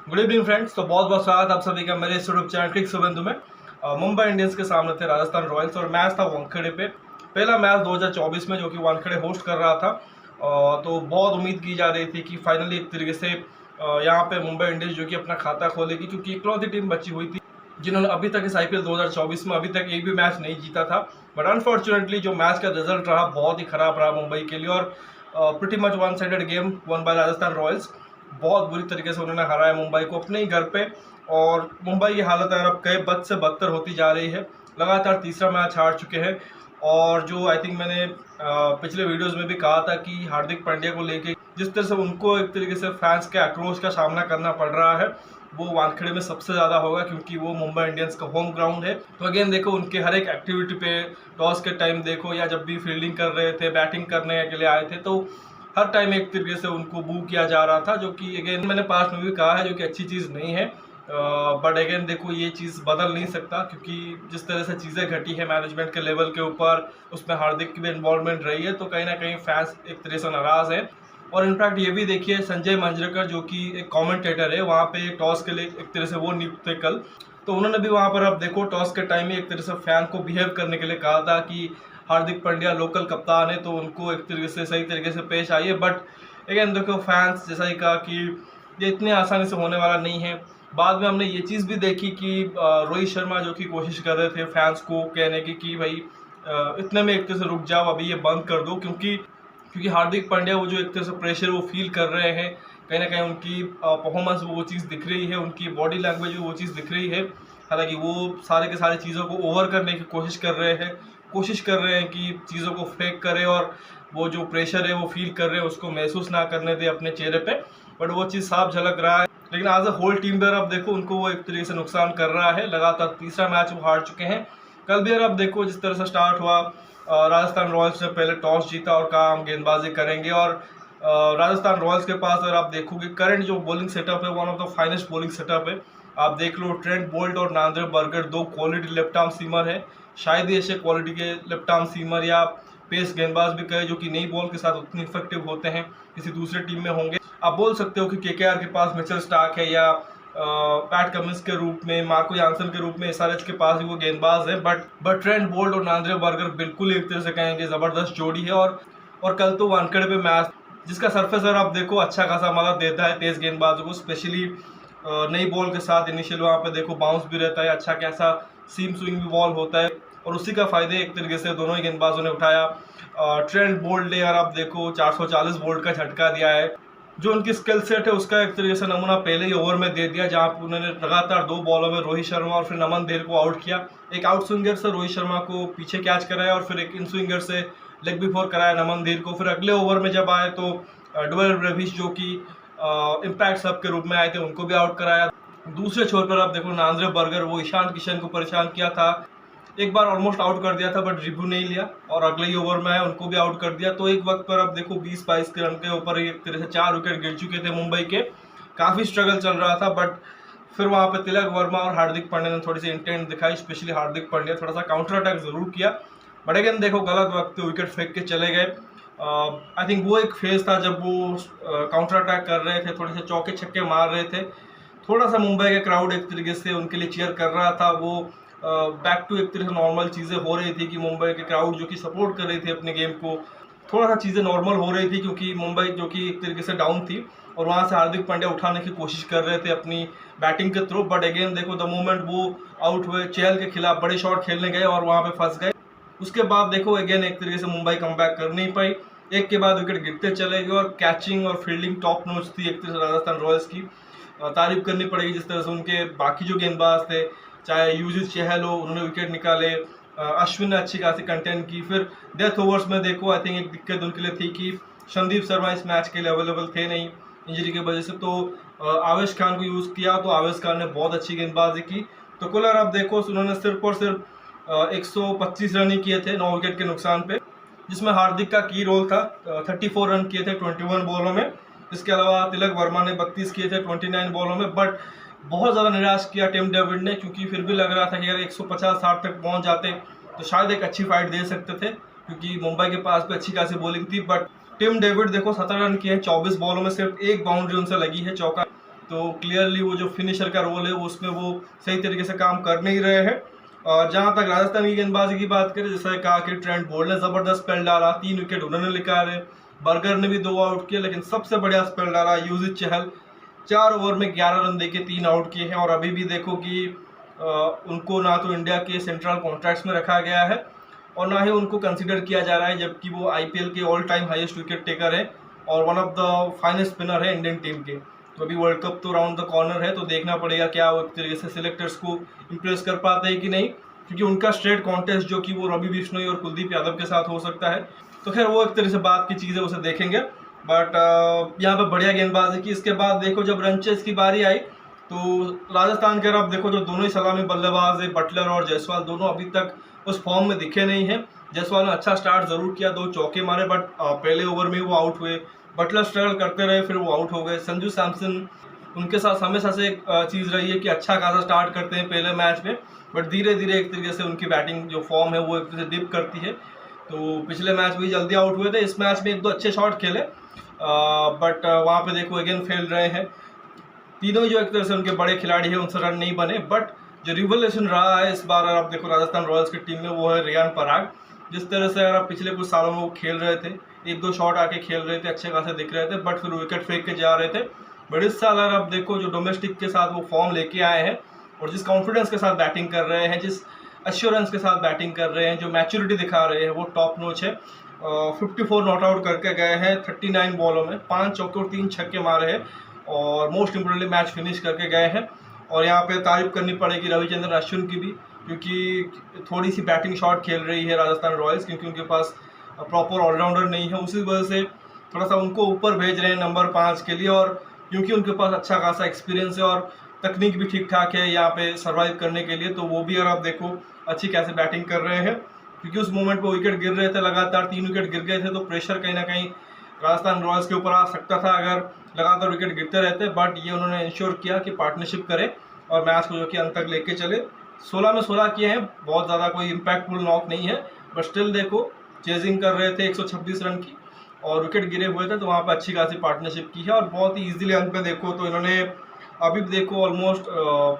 Good evening friends. तो बहुत बहुत स्वागत आप सभी का मेरे इस यूट्यूब चैनल क्रिक सुबंधु में। मुंबई इंडियंस के सामने थे राजस्थान रॉयल्स और मैच था वानखेड़े पे। पहला मैच 2024 में जो कि वानखेड़े होस्ट कर रहा था। तो बहुत उम्मीद की जा रही थी कि फाइनली एक तरीके से यहाँ पे मुंबई इंडियंस जो कि अपना खाता खोलेगी, क्योंकि इकलौती टीम बची हुई थी जिन्होंने अभी तक इस IPL 2024 में अभी तक एक भी मैच नहीं जीता था। बट अनफॉर्चुनेटली जो मैच का रिजल्ट रहा बहुत ही खराब रहा मुंबई के लिए और pretty much one sided game one by Rajasthan Royals. बहुत बुरी तरीके से उन्होंने हराया मुंबई को अपने ही घर पे। और मुंबई की हालत अगर अब कई बद से बदतर होती जा रही है। लगातार तीसरा मैच हार चुके हैं। और जो आई थिंक मैंने पिछले वीडियोस में भी कहा था कि हार्दिक पांड्या को लेके जिस तरह से उनको एक तरीके से फैंस के आक्रोश का सामना करना पड़ रहा है वो वानखेड़े में सबसे ज़्यादा होगा, क्योंकि वो मुंबई इंडियंस का होम ग्राउंड है। तो अगेन देखो उनके हर एक एक्टिविटी पे, टॉस के टाइम देखो या जब भी फील्डिंग कर रहे थे, बैटिंग करने के लिए आए थे, तो हर टाइम एक तरीके से उनको बू किया जा रहा था, जो कि अगेन मैंने पास्ट में भी कहा है जो कि अच्छी चीज़ नहीं है। बट अगेन देखो ये चीज़ बदल नहीं सकता, क्योंकि जिस तरह से चीज़ें घटी है मैनेजमेंट के लेवल के ऊपर, उसमें हार्दिक की भी इन्वॉल्वमेंट रही है, तो कहीं ना कहीं फैंस एक तरह से नाराज़ है। और इनफैक्ट ये भी देखिए संजय मंजरेकर जो कि एक कमेंटेटर है वहाँ पे टॉस के लिए एक तरह से वो नियुक्त थे कल, तो उन्होंने भी वहाँ पर अब देखो टॉस के टाइम में एक तरह से फैन को बिहेव करने के लिए कहा था कि हार्दिक पांड्या लोकल कप्तान है तो उनको एक तरीके से सही तरीके से पेश आइए। बट अगेन देखो फैंस जैसा ही कहा कि ये इतनी आसानी से होने वाला नहीं है। बाद में हमने ये चीज़ भी देखी कि रोहित शर्मा जो कि कोशिश कर रहे थे फैंस को कहने की कि भाई इतने में एक तरह से रुक जाओ, अभी ये बंद कर दो, क्योंकि हार्दिक पांड्या वो जो एक तरह से प्रेशर वो फील कर रहे हैं, कहीं ना कहीं उनकी परफॉर्मेंस वो चीज़ दिख रही है, उनकी बॉडी लैंग्वेज वो चीज़ दिख रही है। हालांकि वो सारे के सारे चीज़ों को ओवर करने की कोशिश कर रहे हैं कि चीज़ों को फेक करें और वो जो प्रेशर है वो फील कर रहे हैं उसको महसूस ना करने दें अपने चेहरे पे। बट वो चीज़ साफ झलक रहा है। लेकिन एज अ होल टीम पर अब देखो उनको वो एक तरीके से नुकसान कर रहा है। लगातार तीसरा मैच वो हार चुके हैं। कल भी अब देखो जिस तरह से स्टार्ट हुआ, राजस्थान रॉयल्स ने पहले टॉस जीता और कहा हम गेंदबाजी करेंगे। और राजस्थान रॉयल्स के पास अगर आप देखोगे करंट जो बॉलिंग सेटअप है one of the finest bowling setup है। आप देख लो ट्रेंट बोल्ट और नांद्रे बर्गर दो क्वालिटी लेफ्ट आर्म सीमर है, शायद ही ऐसे क्वालिटी के लेफ्ट आर्म सीमर या पेस गेंदबाज भी कहे जो कि नई बॉल के साथ उतने इफेक्टिव होते हैं किसी दूसरे टीम में होंगे। आप बोल सकते हो कि KKR के पास मिचेल स्टार्क है या पैट कमिंस के रूप में, मार्को जानसन के रूप में SRH के पास भी वो गेंदबाज है। बट ट्रेंट बोल्ट और नांद्रे बर्गर बिल्कुल एक तरह से कहेंगे ज़बरदस्त जोड़ी है। और कल तो वानखेड़े पे मैच जिसका सरफेसर आप देखो अच्छा खासा मदद देता है तेज गेंदबाजों को, स्पेशली नई बॉल के साथ इनिशियल वहाँ पे देखो बाउंस भी रहता है, अच्छा खासा सीम स्विंग भी बॉल होता है और उसी का फायदे एक तरीके से दोनों ही गेंदबाजों ने उठाया। ट्रेंट बोल्ट ने यार आप देखो 440 वोल्ट का झटका दिया है, जो उनकी स्किल सेट है उसका एक तरीके से नमूना पहले ही ओवर में दे दिया, जहाँ पर उन्होंने लगातार 2 बॉलों में रोहित शर्मा और फिर नमन देर को आउट किया। एक आउट स्विंगर से रोहित शर्मा को पीछे कैच कराया और फिर एक इन स्विंगर से लेग बिफोर कराया नमन देर को। फिर अगले ओवर में जब आए तो डुएल ब्रेविस जो कि इम्पैक्ट सब के रूप में आए थे उनको भी आउट कराया। दूसरे छोर पर आप देखो नांद्रे बर्गर वो ईशान किशन को परेशान किया था, एक बार ऑलमोस्ट आउट कर दिया था बट रिव्यू नहीं लिया और अगले ही ओवर में आए उनको भी आउट कर दिया। तो एक वक्त पर अब देखो 20-22 के रन के ऊपर एक तरह से 4 विकेट गिर चुके थे मुंबई के, काफ़ी स्ट्रगल चल रहा था। बट फिर वहाँ पे तिलक वर्मा और हार्दिक पांड्या ने थोड़ी सी इंटेंट दिखाई, स्पेशली हार्दिक पांड्या थोड़ा सा काउंटर अटैक जरूर किया, बट अगेन देखो गलत वक्त विकेट फेंक के चले गए। आई थिंक वो एक फेज था जब वो काउंटर अटैक कर रहे थे, थोड़े से चौके छक्के मार रहे थे, थोड़ा सा मुंबई का क्राउड एक तरीके से उनके लिए चीयर कर रहा था। वो बैक टू एक तरह से नॉर्मल चीज़ें हो रही थी कि मुंबई के क्राउड जो कि सपोर्ट कर रही थी अपने गेम को, थोड़ा सा चीज़ें नॉर्मल हो रही थी, क्योंकि मुंबई जो कि एक तरीके से डाउन थी और वहाँ से हार्दिक पांड्या उठाने की कोशिश कर रहे थे अपनी बैटिंग के थ्रू। बट अगेन देखो द मोमेंट वो आउट हुए, चहल के खिलाफ बड़े शॉट खेलने गए और वहाँ पे फंस गए। उसके बाद देखो अगेन एक तरीके से मुंबई कमबैक कर नहीं पाई, एक के बाद विकेट गिरते चले गए और कैचिंग और फील्डिंग टॉप नॉच थी एक तरह से राजस्थान रॉयल्स की। तारीफ करनी पड़ेगी जिस तरह से उनके बाकी जो गेंदबाज थे, चाहे युजवेंद्र चहल हो, उन्होंने विकेट निकाले, अश्विन ने अच्छी खासी कंटेंट की। फिर डेथ ओवर्स में देखो आई थिंक एक दिक्कत उनके लिए थी कि संदीप शर्मा इस मैच के लिए अवेलेबल थे नहीं इंजरी की वजह से, तो आवेश खान को यूज़ किया, तो आवेश खान ने बहुत अच्छी गेंदबाजी की। तो कुल आप देखो उन्होंने सिर्फ और सिर्फ 125 रन ही किए थे 9 विकेट के नुकसान पे, जिसमें हार्दिक का की रोल था, 34 रन किए थे 21 बॉलों में। इसके अलावा तिलक वर्मा ने 32 किए थे 29 बॉलों में। बट बहुत ज़्यादा निराश किया टिम डेविड ने, क्योंकि फिर भी लग रहा था कि अगर 150-60 तक पहुंच जाते तो शायद एक अच्छी फाइट दे सकते थे, क्योंकि मुंबई के पास भी अच्छी खासी बॉलिंग थी। बट टिम डेविड देखो 17 रन किए हैं 24 बॉलों में, सिर्फ एक बाउंड्री उनसे लगी है, चौका तो क्लियरली वो जो फिनिशर का रोल है उसमें वो सही तरीके से काम कर नहीं रहे हैं। और जहाँ तक राजस्थान की गेंदबाजी की बात करें, जैसा कहा कि ट्रेंट बोल्ट ने ज़बरदस्त स्पेल डाला, 3 विकेट उन्होंने निकाले, बर्गर ने भी 2 आउट किए, लेकिन सबसे बढ़िया स्पेल डाला युजवेंद्र चहल, 4 ओवर में 11 रन देके 3 आउट किए हैं। और अभी भी देखो कि उनको ना तो इंडिया के सेंट्रल कॉन्ट्रैक्ट्स में रखा गया है और ना ही उनको कंसिडर किया जा रहा है, जबकि वो आईपीएल के all time highest wicket taker है और one of the finest spinner है इंडियन टीम के। तो अभी वर्ल्ड कप तो राउंड द कॉर्नर है, तो देखना पड़ेगा क्या वो एक तरीके से सिलेक्टर्स को इम्प्रेस कर पाते हैं कि नहीं, क्योंकि उनका स्ट्रेट कॉन्टेस्ट जो कि वो रवि बिश्नोई और कुलदीप यादव के साथ हो सकता है। तो खैर वो एक तरह से बात की चीज़ है, उसे देखेंगे। बट यहाँ पर बढ़िया गेंदबाज है कि इसके बाद देखो जब रनचेस की बारी आई तो राजस्थान के अब देखो जो दोनों ही सलामी बल्लेबाज है, बटलर और जायसवाल, दोनों अभी तक उस फॉर्म में दिखे नहीं हैं। जायसवाल ने अच्छा स्टार्ट जरूर किया, 2 चौके मारे, बट पहले ओवर में वो आउट हुए। बटलर स्ट्रगल करते रहे, फिर वो आउट हो गए। संजू सैमसन उनके साथ हमेशा से एक चीज़ रही है कि अच्छा खासा स्टार्ट करते हैं पहले मैच में, बट धीरे धीरे एक तरीके से उनकी बैटिंग जो फॉर्म है वो एक तरह से डिप करती है। तो पिछले मैच में जल्दी आउट हुए थे, इस मैच में 1-2 अच्छे शॉट खेले, बट वहाँ पे देखो अगेन फेल रहे हैं। तीनों जो एक तरह से उनके बड़े खिलाड़ी हैं उनसे रन नहीं बने। बट जो रिवोल्यूशन रहा है इस बार अगर आप देखो राजस्थान रॉयल्स की टीम में, वो है रियान पराग। जिस तरह से अगर आप पिछले कुछ सालों में वो खेल रहे थे, 1-2 शॉट आके खेल रहे थे, अच्छे खासे दिख रहे थे, बट फिर विकेट फेंक के जा रहे थे। बट इस साल अगर आप देखो जो डोमेस्टिक के साथ वो फॉर्म लेके आए हैं और जिस कॉन्फिडेंस के साथ बैटिंग कर रहे हैं, जिस एश्योरेंस के साथ बैटिंग कर रहे हैं, जो मैच्योरिटी दिखा रहे हैं, वो टॉप नॉच है। 54 नॉट आउट करके गए हैं 39 बॉलों में, 5 चौके और 3 छक्के मारे हैं और मोस्ट इम्पोर्टेंटली मैच फिनिश करके गए हैं। और यहाँ पे तारीफ करनी पड़ेगी रविचंद्रन अश्विन की भी, क्योंकि थोड़ी सी बैटिंग शॉट खेल रही है राजस्थान रॉयल्स, क्योंकि उनके पास प्रॉपर ऑलराउंडर नहीं है, उसी वजह से थोड़ा सा उनको ऊपर भेज रहे हैं नंबर 5 के लिए। और क्योंकि उनके पास अच्छा खासा एक्सपीरियंस है और तकनीक भी ठीक ठाक है यहाँ पे सर्वाइव करने के लिए, तो वो भी अगर आप देखो अच्छी कैसे बैटिंग कर रहे हैं। क्योंकि उस मोमेंट पर विकेट गिर रहे थे, लगातार 3 विकेट गिर गए थे, तो प्रेशर कहीं ना कहीं राजस्थान रॉयल्स के ऊपर आ सकता था अगर लगातार विकेट गिरते रहते। बट ये उन्होंने इंश्योर किया कि पार्टनरशिप करे और मैच को जो कि अंत तक लेके चले। 16 में 16 किए हैं, बहुत ज़्यादा कोई इम्पैक्टफुल नॉक नहीं है, बट स्टिल देखो चेजिंग कर रहे थे 126 रन की और विकेट गिरे हुए थे, तो वहाँ पर अच्छी खासी पार्टनरशिप की है और बहुत ही ईजिली अंत पे देखो तो इन्होंने अभी भी देखो ऑलमोस्ट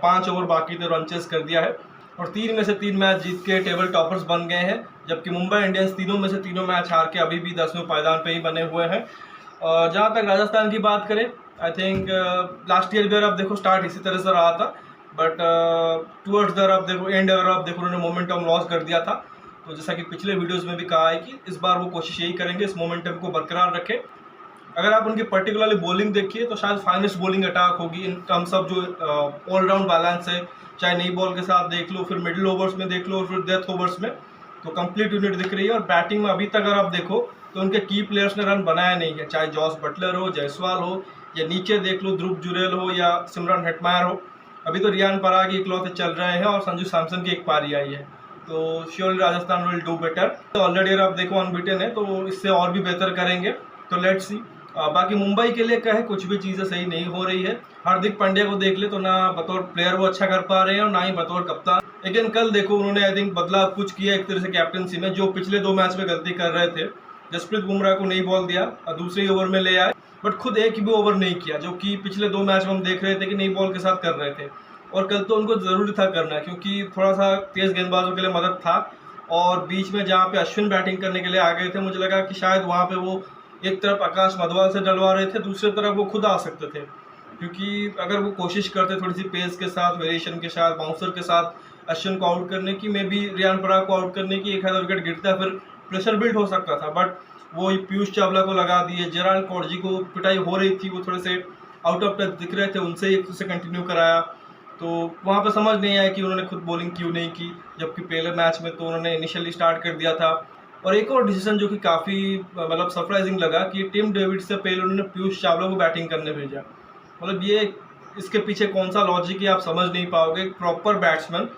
5 ओवर बाकी थे, रन चेस कर दिया है और 3 में से 3 मैच जीत के टेबल टॉपर्स बन गए हैं। जबकि मुंबई इंडियंस तीनों में से तीनों मैच हार के अभी भी 10वें पायदान पे ही बने हुए हैं। जहाँ तक राजस्थान की बात करें, आई थिंक लास्ट ईयर भी अगर आप देखो स्टार्ट इसी तरह से रहा था, बट टूवर्ड्स द आप देखो एंड अगर आप देखो उन्होंने मोमेंटम लॉस कर दिया था। तो जैसा कि पिछले वीडियोस में भी कहा है कि इस बार वो कोशिश यही करेंगे इस मोमेंटम को बरकरार रखें। अगर आप उनकी पर्टिकुलरली बॉलिंग देखिए तो शायद फाइनेस्ट बॉलिंग अटैक होगी इन टर्म्स ऑफ जो ऑलराउंड बैलेंस है, चाहे नई बॉल के साथ देख लो, फिर मिडिल ओवर्स में देख लो, फिर डेथ ओवर्स में, तो कंप्लीट यूनिट दिख रही है। और बैटिंग में अभी तक अगर आप देखो तो उनके की प्लेयर्स ने रन बनाया नहीं है, चाहे जॉस बटलर हो, जायसवाल हो, या नीचे देख लो ध्रुव जुरेल हो या सिमरन हेटमायर हो। अभी तो रियान पराग इकलौते चल रहे हैं और संजू सैमसन की एक पारी आई है, तो surely Rajasthan will do better. तो ऑलरेडी अगर आप देखो अनबीटन है, तो इससे और भी बेहतर करेंगे, तो लेट्स सी। बाकी मुंबई के लिए कहे कुछ भी चीज़ें सही नहीं हो रही है। हार्दिक पांड्या को देख ले तो ना बतौर प्लेयर वो अच्छा कर पा रहे हैं और ना ही बतौर कप्तान। लेकिन कल देखो उन्होंने आई थिंक बदलाव कुछ किया एक तरह से कैप्टनसी में, जो पिछले 2 मैच में गलती कर रहे थे। जसप्रीत बुमराह को नई बॉल दिया और दूसरे ओवर में ले आए, बट खुद एक भी ओवर नहीं किया, जो कि पिछले 2 मैच में हम देख रहे थे कि नई बॉल के साथ कर रहे थे। और कल तो उनको ज़रूरी था करना, क्योंकि थोड़ा सा तेज़ गेंदबाजों के लिए मदद था और बीच में जहाँ पे अश्विन बैटिंग करने के लिए आ गए थे, मुझे लगा कि शायद वहाँ पे वो एक तरफ आकाश मधवाल से डलवा रहे थे, दूसरी तरफ वो खुद आ सकते थे। क्योंकि अगर वो कोशिश करते थोड़ी सी पेस के साथ, वेरिएशन के साथ, बाउंसर के साथ अश्विन को आउट करने की, मे बी रियान पराग को आउट करने की, एक आधा विकेट गिरता फिर प्रेशर बिल्ड हो सकता था। बट वो पीयूष चावला को लगा दिए, जेराल्ड कॉर्जी को पिटाई हो रही थी, वो थोड़े से आउट ऑफ टच दिख रहे थे, उनसे एक से कंटिन्यू कराया। तो वहाँ पे समझ नहीं आया कि उन्होंने खुद बॉलिंग क्यों नहीं की, जबकि पहले मैच में तो उन्होंने इनिशियली स्टार्ट कर दिया था। और एक और डिसीजन जो कि काफ़ी मतलब सरप्राइजिंग लगा कि टिम डेविड से पहले उन्होंने पीयूष चावला को बैटिंग करने भेजा। मतलब ये इसके पीछे कौन सा लॉजिक है आप समझ नहीं पाओगे। प्रॉपर बैट्समैन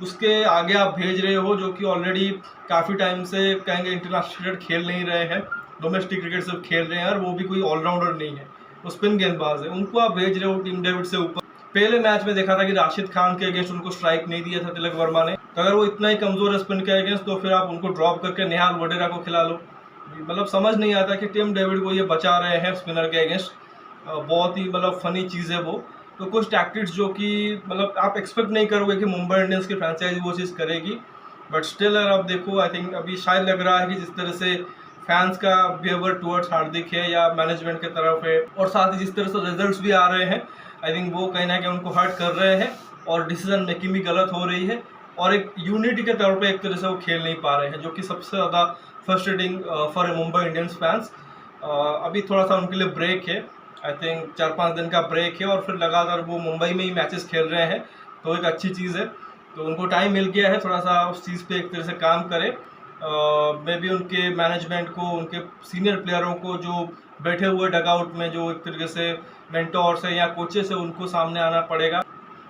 उसके आगे आप भेज रहे हो, जो कि ऑलरेडी काफ़ी टाइम से कहेंगे इंटरनेशनल क्रिकेट खेल नहीं रहे हैं, डोमेस्टिक क्रिकेट सिर्फ खेल रहे हैं, और वो भी कोई ऑलराउंडर नहीं है, वो स्पिन गेंदबाज है, उनको आप भेज रहे हो टिम डेविड से ऊपर। पहले मैच में देखा था कि राशिद खान के अगेंस्ट उनको स्ट्राइक नहीं दिया था तिलक वर्मा ने, तो अगर वो इतना ही कमजोर है स्पिन के अगेंस्ट, तो फिर आप उनको ड्रॉप करके निहाल वडेरा को खिला लो। मतलब समझ नहीं आता कि टिम डेविड को ये बचा रहे हैं स्पिनर के अगेंस्ट। बहुत ही मतलब फनी चीज़ है वो। तो कुछ टैक्टिक्स जो कि मतलब आप एक्सपेक्ट नहीं करोगे कि मुंबई इंडियंस की फ्रेंचाइजी वो चीज़ करेगी, बट स्टिल अगर आप देखो आई थिंक अभी शायद लग रहा है कि जिस तरह से फैंस का बिहेवियर टुवर्ड्स हार्दिक है या मैनेजमेंट की तरफ है, और साथ ही जिस तरह से रिजल्ट्स भी आ रहे हैं, आई थिंक वो कहीं ना कहीं उनको हर्ट कर रहे हैं और डिसीजन मेकिंग भी गलत हो रही है, और एक यूनिटी के तौर पे एक तरह से वो खेल नहीं पा रहे हैं, जो कि सबसे ज़्यादा frustrating for Mumbai Indians fans. अभी थोड़ा सा उनके लिए ब्रेक है, आई थिंक 4-5 दिन का ब्रेक है, और फिर लगातार वो मुंबई में ही मैचेस खेल रहे हैं, तो एक अच्छी चीज़ है। तो उनको टाइम मिल गया है थोड़ा सा उस चीज़ पे एक तरह से काम करें। मे बी उनके मैनेजमेंट को, उनके सीनियर प्लेयरों को जो बैठे हुए डगआउट में जो एक तरीके से मेंटोर्स है या कोचेस है, उनको सामने आना पड़ेगा।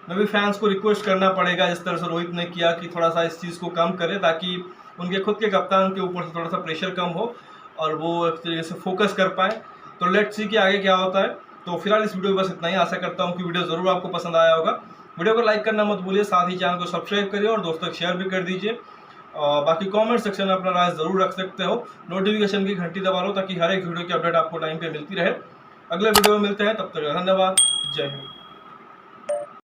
मे बी फैंस को रिक्वेस्ट करना पड़ेगा, जिस तरह से रोहित ने किया, कि थोड़ा सा इस चीज़ को कम करे, ताकि उनके खुद के कप्तान के ऊपर से थोड़ा सा प्रेशर कम हो और वो एक तरीके से फोकस कर पाए। तो लेट्स सी कि आगे क्या होता है। तो फिलहाल इस वीडियो में बस इतना ही। आशा करता हूँ कि वीडियो ज़रूर आपको पसंद आया होगा। वीडियो को लाइक करना मत भूलिए, साथ ही चैनल को सब्सक्राइब करिए और दोस्तों तक शेयर भी कर दीजिए। बाकी कमेंट सेक्शन में अपना राय ज़रूर रख सकते हो। नोटिफिकेशन की घंटी दबा लो ताकि हर एक वीडियो की अपडेट आपको टाइम पे मिलती रहे। अगले वीडियो में मिलते हैं, तब तक धन्यवाद। जय हिंद।